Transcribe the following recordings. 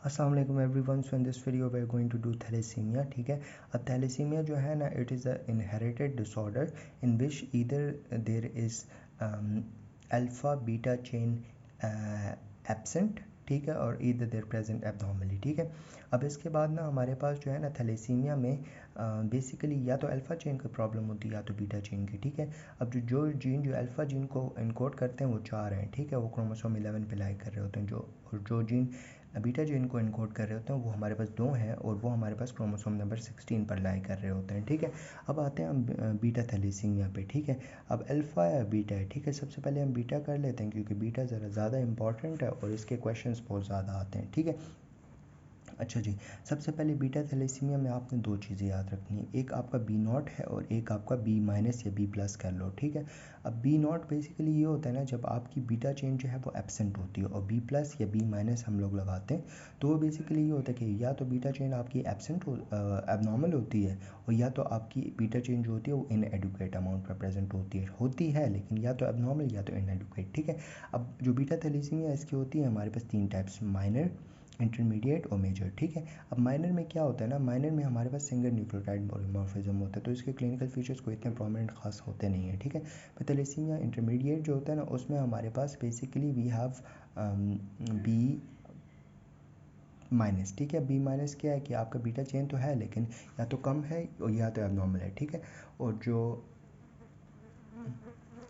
अस्सलाम वालेकुम everyone. So in this video we are going to do thalassaemia. ठीक है, अब थैलेसीमिया जो है ना, it is a inherited disorder in which either there is alpha beta chain absent, ठीक है, और ईदर देयर प्रेजेंट एब्नॉर्मली। ठीक है, अब इसके बाद ना हमारे पास जो है ना थैलेसीमिया में बेसिकली या तो अल्फ़ा चेन की प्रॉब्लम होती है या तो बीटा चेन की। ठीक है, अब जो जीन जो अल्फ़ा जीन को इनकोड करते हैं वो 4 हैं। ठीक है, वो क्रोमोसोम 11 पे लाई कर रहे होते हैं। जो जीन बीटा जो इनको इनकोड कर रहे होते हैं वो हमारे पास 2 हैं और वो हमारे पास क्रोमोसोम नंबर 16 पर लाई कर रहे होते हैं। ठीक है, अब आते हैं हम बीटा थैलेसीमिया पे। ठीक है, अब अल्फ़ा या बीटा है। ठीक है, सबसे पहले हम बीटा कर लेते हैं क्योंकि बीटा ज़्यादा इंपॉर्टेंट है और इसके क्वेश्चंस बहुत ज़्यादा आते हैं। ठीक है, अच्छा जी, सबसे पहले बीटा थैलेसीमिया में आपने 2 चीज़ें याद रखनी है, एक आपका बी नॉट है और एक आपका बी माइनस या बी प्लस कर लो। ठीक है, अब बी नॉट बेसिकली ये होता है ना, जब आपकी बीटा चेन जो है वो एब्सेंट होती है, और बी प्लस या बी माइनस हम लोग लगाते हैं तो वो बेसिकली ये होता है कि या तो बीटा चेन आपकी एब्सेंट हो एबनॉर्मल होती है, और या तो आपकी बीटा चेन जो होती है वो इनएडुकेट अमाउंट पर प्रेजेंट होती है लेकिन या तो एबनॉर्मल या तो इनएडुकेट। ठीक है, अब जो बीटा थैलेसीमिया इसकी होती है हमारे पास 3 टाइप्स, माइनर, इंटरमीडिएट और मेजर। ठीक है, अब माइनर में क्या होता है ना, माइनर में हमारे पास सिंगल न्यूक्लियोटाइड पॉलीमॉर्फिज्म होता है तो इसके क्लिनिकल फीचर्स कोई इतने प्रोमिनेंट खास होते नहीं है। ठीक है, थैलेसीमिया इंटरमीडिएट जो होता है ना, उसमें हमारे पास basically we have B minus. ठीक है, बी माइनस क्या है कि आपका बीटा चेन तो है लेकिन या तो कम है और या तो एबनॉर्मल है। ठीक है, और जो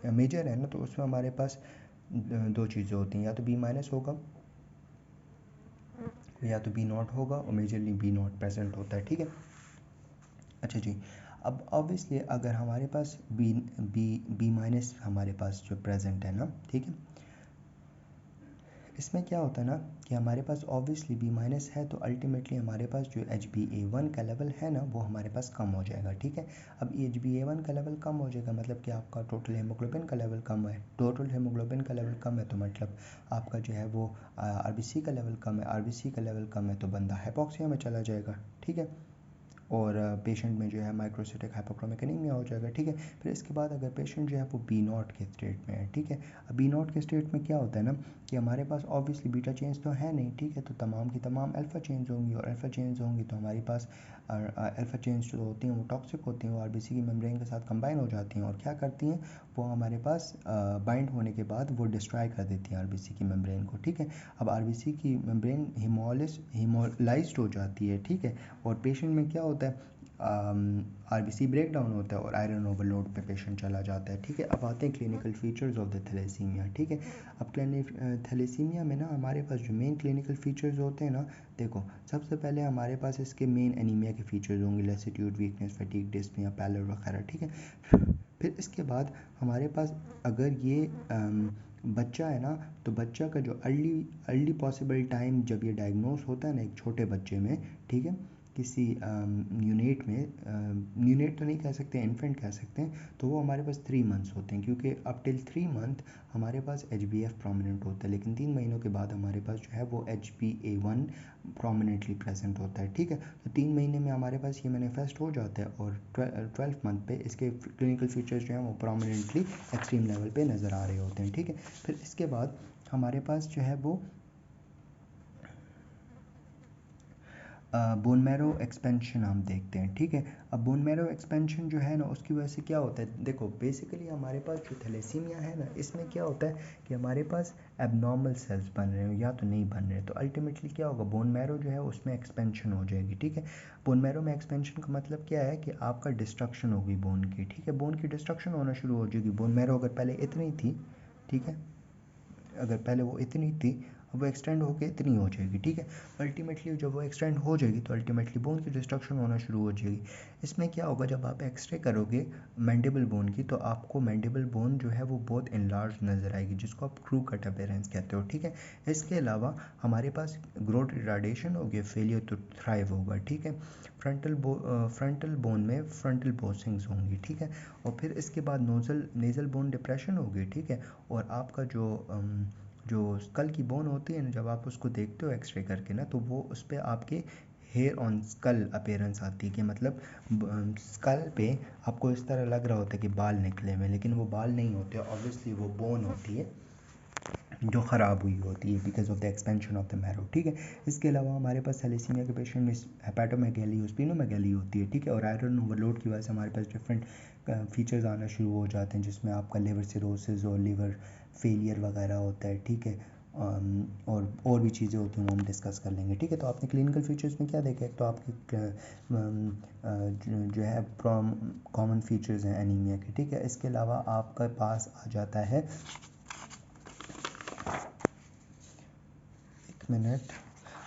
मेजर है ना तो उसमें हमारे पास 2 चीज़ें होती हैं, या तो बी माइनस होगा या तो बी नॉट होगा, और मेजरली बी नॉट प्रेजेंट होता है। ठीक है, अच्छा जी, अब ऑब्वियसली अगर हमारे पास बी बी बी माइनस हमारे पास जो प्रेजेंट है ना, ठीक है, इसमें क्या होता है ना कि हमारे पास ऑब्वियसली बी माइनस है तो अल्टीमेटली हमारे पास जो HbA1 का लेवल है ना वो हमारे पास कम हो जाएगा। ठीक है, अब HbA1 का लेवल कम हो जाएगा मतलब कि आपका टोटल हीमोग्लोबिन का लेवल कम है, टोटल हीमोग्लोबिन का लेवल कम है तो मतलब आपका जो है वो RBC का लेवल कम है, RBC का लेवल कम है तो बंदा हाइपोक्सिया में चला जाएगा। ठीक है, और पेशेंट में जो है माइक्रोसिटिक हाइपोक्रोमिक एनीमिया हो जाएगा। ठीक है, फिर इसके बाद अगर पेशेंट जो है वो बी नॉट के स्टेट में है। ठीक है, अब बी नॉट के स्टेट में क्या होता है ना कि हमारे पास ऑब्वियसली बीटा चेंज तो है नहीं। ठीक है, तो तमाम की तमाम अल्फ़ा चेंज होंगी, और अल्फ़ा चेंज होंगी तो हमारे पास अल्फ़ा चेंज जो होती हैं वो टॉक्सिक होती हैं, वो आरबीसी की मेम्ब्रेन के साथ कंबाइन हो जाती हैं और क्या करती हैं, वो हमारे पास बाइंड होने के बाद वो डिस्ट्रॉय कर देती हैं आरबीसी की मेम्ब्रेन को। ठीक है, अब आरबीसी की मेम्ब्रेन हीमोलाइज्ड हो जाती है। ठीक है, और पेशेंट में क्या होता है, आरबीसी ब्रेक डाउन होता है और आयरन ओवरलोड पे पेशेंट चला जाता है। ठीक है, अब आते हैं clinical features of the thalassaemia. ठीक है, अब थैलेसीमिया में ना हमारे पास जो मेन क्लिनिकल फीचर्स होते हैं ना, देखो सबसे पहले हमारे पास इसके मेन एनीमिया के फीचर्स होंगे, लेसिट्यूड, वीकनेस, फटीग, डिस्पनिया, पैलर वगैरह। ठीक है, फिर इसके बाद हमारे पास अगर ये बच्चा है ना तो बच्चा का जो अर्ली पॉसिबल टाइम जब ये डायग्नोस होता है ना एक छोटे बच्चे में, ठीक है, किसी यूनिट में, यूनिट तो नहीं कह सकते, इन्फेंट कह सकते हैं, तो वो हमारे पास 3 मंथ्स होते हैं क्योंकि अप टिल 3 मंथ हमारे पास HbF प्रोमिनेंट होता है, लेकिन 3 महीनों के बाद हमारे पास जो है वो HbA1 प्रोमिनेंटली प्रेजेंट होता है। ठीक है, तो 3 महीने में हमारे पास ये मैनिफेस्ट हो जाता है और 12 मंथ पे इसके क्लिनिकल फीचर्स जो हैं वो प्रोमिनेंटली एक्सट्रीम लेवल पे नज़र आ रहे होते हैं। ठीक है, फिर इसके बाद हमारे पास जो है वो बोन मैरो एक्सपेंशन हम देखते हैं। ठीक है, अब बोन मैरो एक्सपेंशन जो है ना उसकी वजह से क्या होता है, देखो बेसिकली हमारे पास जो थैलेसीमिया है ना इसमें क्या होता है कि हमारे पास एबनॉर्मल सेल्स बन रहे हो या तो नहीं बन रहे, तो अल्टीमेटली क्या होगा, बोन मैरो जो है उसमें एक्सपेंशन हो जाएगी। ठीक है, बोन मैरो में एक्सपेंशन का मतलब क्या है कि आपका डिस्ट्रक्शन होगी बोन की। ठीक है, बोन की डिस्ट्रक्शन होना शुरू हो जाएगी। बोन मैरो अगर पहले इतनी थी, ठीक है, अगर पहले वो इतनी थी वो एक्सटेंड होकर इतनी हो जाएगी। ठीक है, अल्टीमेटली जब वो एक्सटेंड हो जाएगी तो अल्टीमेटली बोन की डिस्ट्रक्शन होना शुरू हो जाएगी। इसमें क्या होगा, जब आप एक्सरे करोगे मैंडिबल बोन की तो आपको मैंडिबल बोन जो है वो बहुत इनलार्ज नज़र आएगी जिसको आप क्रू कट अपीयरेंस कहते हो। ठीक है, इसके अलावा हमारे पास ग्रोथ रिटार्डेशन होगी, फेलियर टू थ्राइव होगा। ठीक है, फ्रंटल बोन में फ्रंटल बोसिंग्स होंगी। ठीक है, और फिर इसके बाद नेज़ल बोन डिप्रेशन होगी। ठीक है, और आपका जो स्कल की बोन होती है ना, जब आप उसको देखते हो एक्सरे करके ना तो वो उस पर आपके हेयर ऑन स्कल अपीयरेंस आती है कि मतलब स्कल पे आपको इस तरह लग रहा होता है कि बाल निकले हुए, लेकिन वो बाल नहीं होते, ऑब्वियसली वो बोन होती है। जो ख़राब हुई होती है because of the expansion of the marrow, ठीक है। इसके अलावा हमारे पास थैलेसीमिया के पेशेंट में हेपेटोमेगाली और स्प्लीनोमेगाली होती है, ठीक है। और आयरन ओवरलोड की वजह से हमारे पास डिफरेंट फीचर्स आना शुरू हो जाते हैं, जिसमें आपका लिवर सिरोसिस और लिवर फेलियर वगैरह होता है, ठीक है। और भी चीज़ें होती हैं वो हम डिस्कस कर लेंगे, ठीक है। तो आपने क्लिनिकल फीचर्स में क्या देखा है, तो आपके जो है कॉमन फीचर्स हैं एनीमिया के, ठीक है। इसके अलावा आपके पास आ जाता है, एक मिनट,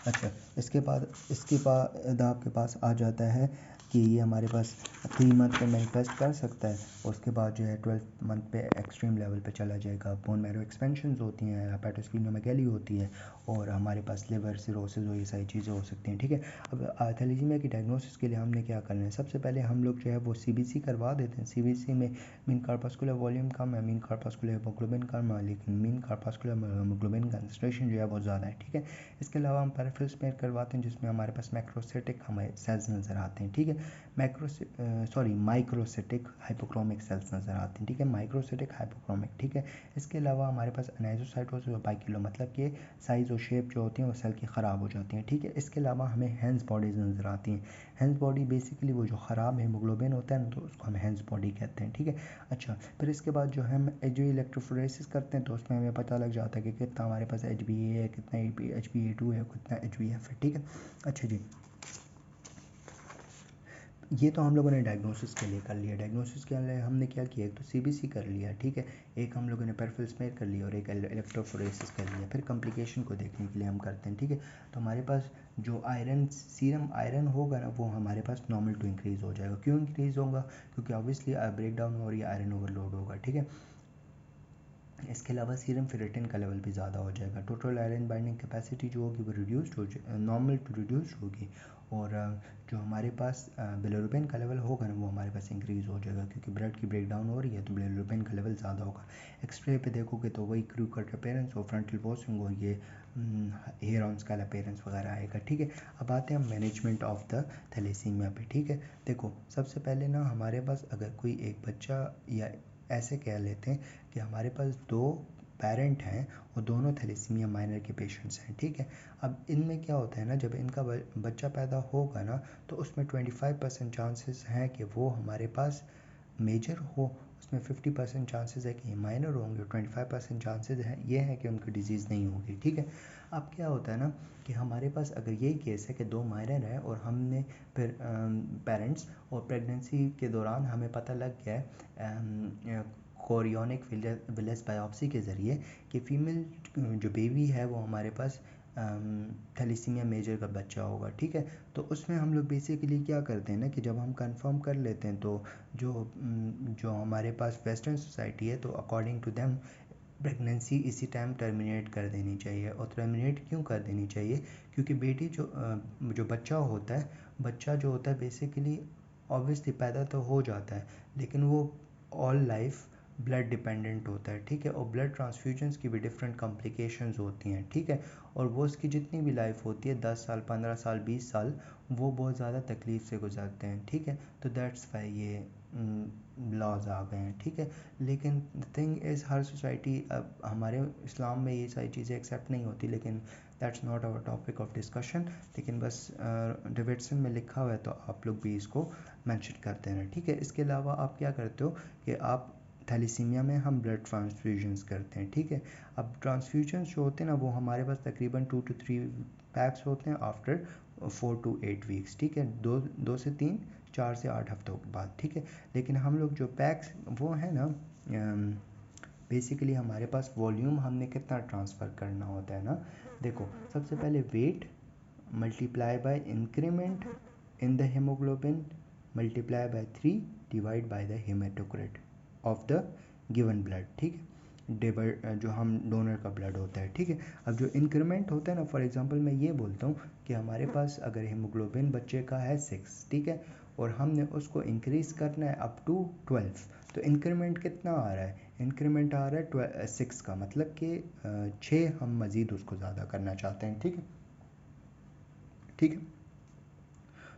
अच्छा, इसके बाद आपके पास आ जाता है कि ये हमारे पास 3 मंथ में मैनिफेस्ट कर सकता है, और उसके बाद जो है 12 मंथ पे एक्सट्रीम लेवल पे चला जाएगा। बोन मैरो एक्सपेंशंस होती हैं, हेपेटोस्प्लीनोमेगाली होती है, और हमारे पास लिवर सिरोसिस और ये सारी चीज़ें हो सकती हैं, ठीक है। अब थैलेसीमिया की डायग्नोसिस के लिए हमने क्या करना है, सबसे पहले हम लोग जो है वो CBC करवा देते हैं। CBC में मीन कार्पास्कुलर वॉल्यूम कम है, मीन कार्पास्कुलर हीमोग्लोबिन कम है, लेकिन मीन कार्पास्कुलर हीमोग्लोबिन कंसंट्रेशन जो है बहुत ज़्यादा है, ठीक है। इसके अलावा हम पेरिफेरल स्मेयर करवाते हैं, जिसमें हमारे पास मैक्रोसाइटिक हमें सेल्स नज़र आते हैं, ठीक है। माइक्रोसाइटिक हाइपोक्रोमिक सेल्स नज़र आते हैं, ठीक है। माइक्रोसाइटिक हाइपोक्रोमिक, ठीक है। इसके अलावा हमारे पास एनाइजोसाइटोसिस और बाइकिलो, मतलब कि साइज़ और शेप जो होती हैं वो सेल की ख़राब हो जाती हैं, ठीक है। इसके अलावा हमें हैंस बॉडीज़ नज़र आती हैं। हैंस बॉडी बेसिकली वो जो ख़राब हीमोग्लोबिन होता है ना, तो उसको हम हैंस बॉडी कहते हैं, ठीक है। अच्छा, फिर इसके बाद जो हम जो इलेक्ट्रोफोरेसिस करते हैं, तो उसमें हमें पता लग जाता है कि कितना हमारे पास HbA है, कितना HbA2 है, कितना HbF है, ठीक है। अच्छा जी, ये तो हम लोगों ने डायग्नोसिस के लिए कर लिया। डायग्नोसिस के लिए हमने क्या किया, एक तो CBC कर लिया, ठीक है। एक हम लोगों ने पेरिफेरल स्मेयर कर लिया, और एक इलेक्ट्रोफोरेसिस कर लिया। फिर कॉम्प्लिकेशन को देखने के लिए हम करते हैं, ठीक है। तो हमारे पास जो सीरम आयरन होगा ना, वो हमारे पास नॉर्मल टू इंक्रीज़ हो जाएगा। क्यों इंक्रीज़ होगा, क्योंकि ऑब्वियसली ब्रेक डाउन हो रही है, आयरन ओवरलोड होगा, ठीक है। इसके अलावा सीरम फेरेटिन का लेवल भी ज़्यादा हो जाएगा। टोटल आयरन बाइंडिंग कैपेसिटी जो होगी वो रिड्यूस्ड हो नॉर्मल टू रिड्यूस्ड होगी, और जो हमारे पास बिलिरुबिन का लेवल होगा ना, वो हमारे पास इंक्रीज़ हो जाएगा, क्योंकि ब्लड की ब्रेक डाउन हो रही है तो बिलिरुबिन का लेवल ज़्यादा होगा। एक्सरे पे देखोगे तो वही क्रू कट अपेयरेंस और फ्रंटल बॉसिंग और ये हेयर ऑन स्कैल अपेयरेंस वगैरह आएगा, ठीक है। अब आते हैं हम मैनेजमेंट ऑफ द थैलेसीमिया पे, ठीक है। देखो, सबसे पहले ना हमारे पास अगर कोई एक बच्चा, या ऐसे कह लेते हैं कि हमारे पास 2 पेरेंट हैं और दोनों थैलेसीमिया माइनर के पेशेंट्स हैं, ठीक है। अब इनमें क्या होता है ना, जब इनका बच्चा पैदा होगा ना, तो उसमें 25% चांसेस हैं कि वो हमारे पास मेजर हो, उसमें 50% चांसेस है कि ये माइनर होंगे, और 25% चांसेस हैं ये है कि उनकी डिजीज़ नहीं होगी, ठीक है। अब क्या होता है ना कि हमारे पास अगर यही केस है कि 2 माइनर है, और हमने फिर पेरेंट्स, और प्रेगनेंसी के दौरान हमें पता लग गया है कोरियोनिक विलेस बायोप्सी के ज़रिए कि फ़ीमेल जो बेबी है वो हमारे पास थैलेसीमिया मेजर का बच्चा होगा, ठीक है। तो उसमें हम लोग बेसिकली क्या करते हैं ना कि जब हम कंफर्म कर लेते हैं, तो जो हमारे पास वेस्टर्न सोसाइटी है, तो अकॉर्डिंग टू देम प्रेगनेंसी इसी टाइम टर्मिनेट कर देनी चाहिए। और टर्मिनेट क्यों कर देनी चाहिए, क्योंकि बेटी जो बच्चा होता है, जो होता है बेसिकली ऑब्वियसली पैदा तो हो जाता है, लेकिन वो ऑल लाइफ ब्लड डिपेंडेंट होता है, ठीक है। और ब्लड ट्रांसफ्यूजन्स की भी डिफरेंट कॉम्प्लिकेशंस होती हैं, ठीक है। और वो उसकी जितनी भी लाइफ होती है, 10 साल, 15 साल, 20 साल, वो बहुत ज़्यादा तकलीफ़ से गुजरते हैं, ठीक है। तो दैट्स वाई ये लॉज आ गए हैं, ठीक है। लेकिन the thing is, her society, अब हमारे इस्लाम में ये सारी चीज़ें एक्सेप्ट नहीं होती, लेकिन that's not our topic of discussion. लेकिन बस डेविडसन में लिखा हुआ है, तो आप लोग भी इसको मेंशन करते हैं, ठीक है। इसके अलावा आप क्या करते हो कि आप थैलेसीमिया में हम ब्लड ट्रांसफ्यूजन्स करते हैं, ठीक है। अब ट्रांसफ्यूजन्स जो होते हैं ना, वो हमारे पास तकरीबन 2 to 3 पैक्स होते हैं आफ्टर 4 to 8 वीक्स, ठीक है। 2 से 3, 4 से 8 हफ्तों के बाद, ठीक है। लेकिन हम लोग जो पैक्स वो है ना, बेसिकली हमारे पास वॉल्यूम हमने कितना ट्रांसफ़र करना होता है ना, देखो, सबसे पहले weight multiply by increment in the haemoglobin multiply by 3 divide by the haematocrit of the given blood, ठीक है। जो हम डोनर का ब्लड होता है, ठीक है। अब जो इंक्रीमेंट होता है ना, फॉर एग्जांपल मैं ये बोलता हूँ कि हमारे पास अगर हेमोग्लोबिन बच्चे का है 6, ठीक है, और हमने उसको इंक्रीज़ करना है अप टू 12, तो इंक्रीमेंट कितना आ रहा है, इंक्रीमेंट आ रहा है 6 का, मतलब कि 6 हम मज़ीद उसको ज़्यादा करना चाहते हैं, ठीक है, ठीक है।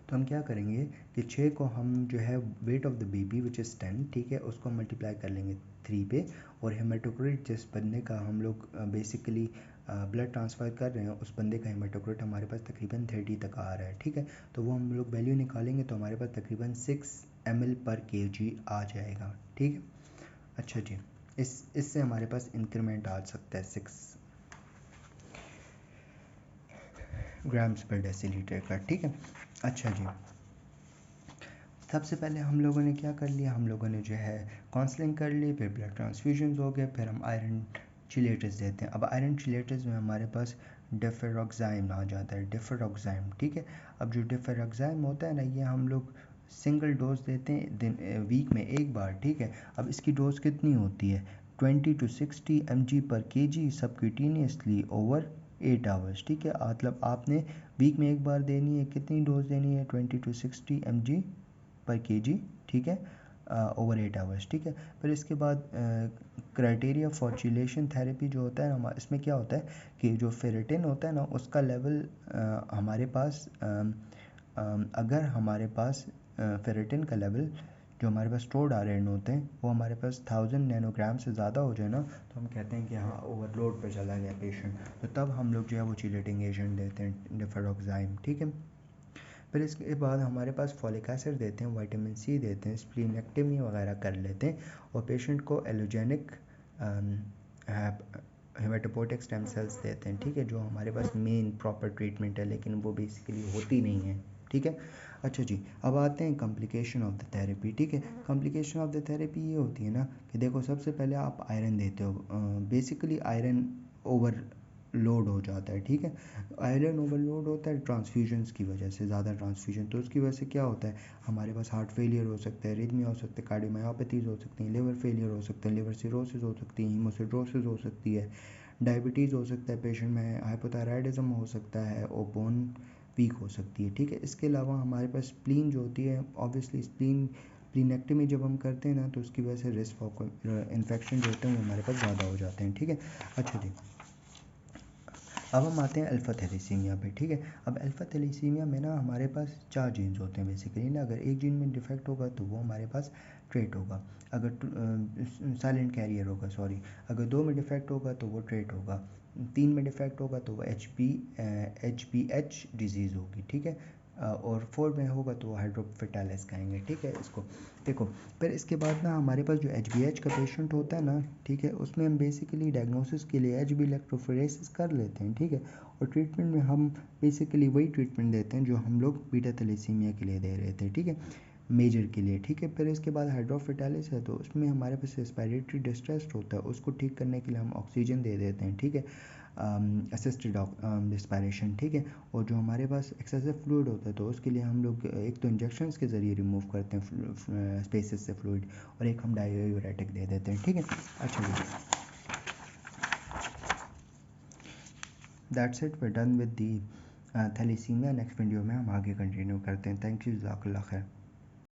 तो हम क्या करेंगे कि 6 को हम जो है weight of the baby which is 10, ठीक है, उसको मल्टीप्लाई कर लेंगे 3 पे, और हेमाटोक्रिट जिस बंदे का हम लोग बेसिकली ब्लड ट्रांसफ़र कर रहे हैं उस बंदे का हेमाटोक्रिट हमारे पास तकरीबन 30 तक आ रहा है, ठीक है। तो वो हम लोग वैल्यू निकालेंगे तो हमारे पास तकरीबन 6 ml/kg आ जाएगा, ठीक है। अच्छा जी, इससे हमारे पास इंक्रीमेंट आ सकता है 6 ग्राम्स पर डेसीलीटर का, ठीक है। अच्छा जी, सबसे पहले हम लोगों ने क्या कर लिया, हम लोगों ने जो है काउंसलिंग कर ली, फिर ब्लड ट्रांसफ्यूजन हो गए, फिर हम आयरन चिलेटर्स देते हैं। अब आयरन चिलेटर्स में हमारे पास डिफेरोक्साइम आ जाता है, डिफेरोक्साइम, ठीक है। अब जो डिफेरोक्साइम होता है ना, ये हम लोग सिंगल डोज देते हैं वीक में एक बार, ठीक है। अब इसकी डोज कितनी होती है, 20 to 60 mg/kg subcutaneously over 8 hours, ठीक है। मतलब आपने वीक में एक बार देनी है, कितनी डोज देनी है, 20 to 60 mg/kg, ठीक है, ओवर 8 आवर्स, ठीक है। फिर इसके बाद क्राइटेरिया फॉर चिलेशन थेरेपी जो होता है ना, इसमें क्या होता है कि जो फेरेटिन होता है ना उसका लेवल हमारे पास अगर हमारे पास फेरेटिन का लेवल जो हमारे पास स्टोर्ड आयरन होते हैं वो हमारे पास 1000 नैनोग्राम से ज़्यादा हो जाए ना, तो हम कहते हैं कि हाँ ओवरलोड पर चला गया पेशेंट, तो तब हम लोग जो है वो चिलेटिंग एजेंट देते हैं डिफेरोक्साइम, ठीक है। फिर इसके बाद हमारे पास फॉलिक एसिड देते हैं, विटामिन सी देते हैं, स्प्लीनेक्टमी वगैरह कर लेते हैं, और पेशेंट को एलोजेनिक हेमाटोपोइटिक स्टेम सेल्स देते हैं, ठीक है, जो हमारे पास मेन प्रॉपर ट्रीटमेंट है, लेकिन वो बेसिकली होती नहीं है, ठीक है। अच्छा जी, अब आते हैं कॉम्प्लिकेशन ऑफ द थेरेपी, ठीक है। कॉम्प्लिकेशन ऑफ द थेरेपी ये होती है ना कि देखो सबसे पहले आप आयरन देते हो, बेसिकली आयरन ओवर लोड हो जाता है, ठीक है। आयरन ओवरलोड होता है ट्रांसफ्यूजन्स की वजह से, ज़्यादा ट्रांसफ्यूजन, तो उसकी वजह से क्या होता है, हमारे पास हार्ट फेलियर हो सकता है, रिदमिया हो सकता है, कार्डियोमायोपैथीज़ हो सकती हैं, लिवर फेलियर हो सकता है, लिवर सिरोसिस हो सकती है, हीमोसिड्रोसिस हो सकती है, डायबिटीज़ हो सकता है पेशेंट में, हाइपोथायराइडिज्म हो सकता है, और बोन वीक हो सकती है, ठीक है। इसके अलावा हमारे पास स्प्लीन जो होती है, ऑब्वियसली स्प्लीनेक्टमी जब हम करते हैं ना तो उसकी वजह से रिस्क ऑफ इन्फेक्शन जो होते हैं वो हमारे पास ज़्यादा हो जाते हैं, ठीक है। अच्छा जी, अब हम आते हैं अल्फ़ा थैलेसीमिया पे, ठीक है। अब अल्फ़ा थैलेसीमिया में ना हमारे पास 4 जीन्स होते हैं बेसिकली ना, अगर एक जीन में डिफेक्ट होगा तो वो हमारे पास ट्रेट होगा, अगर साइलेंट कैरियर होगा, सॉरी, अगर 2 में डिफेक्ट होगा तो वो ट्रेट होगा, 3 में डिफेक्ट होगा तो वो HPH डिजीज़ होगी, ठीक है, और 4 में होगा तो हाइड्रोफिटालिस कहेंगे, ठीक है। इसको देखो, फिर इसके बाद ना हमारे पास जो HBH का पेशेंट होता है ना, ठीक है, उसमें हम बेसिकली डायग्नोसिस के लिए HB इलेक्ट्रोफोरेसिस कर लेते हैं, ठीक है, और ट्रीटमेंट में हम बेसिकली वही ट्रीटमेंट देते हैं जो हम लोग बीटा थैलेसीमिया के लिए दे रहे थे, ठीक है, मेजर के लिए, ठीक है। फिर इसके बाद हाइड्रोफिटालिस है तो उसमें हमारे पास रेस्पिरेटरी डिस्ट्रेस होता है, उसको ठीक करने के लिए हम ऑक्सीजन दे देते हैं, ठीक है, असिस्टेड रिस्पायरेशन, ठीक है। और जो हमारे पास एक्सेसिव फ्लूइड होता है तो उसके लिए हम लोग एक तो इंजेक्शंस के ज़रिए रिमूव करते हैं स्पेसेस से फ्लूइड, और एक हम डायूरेटिक दे देते हैं, ठीक है। अच्छा जी, that's it, we done with the thalassemia. Next video में हम आगे कंटिन्यू करते हैं। थैंक यू, जज़ाकल्लाह खैर।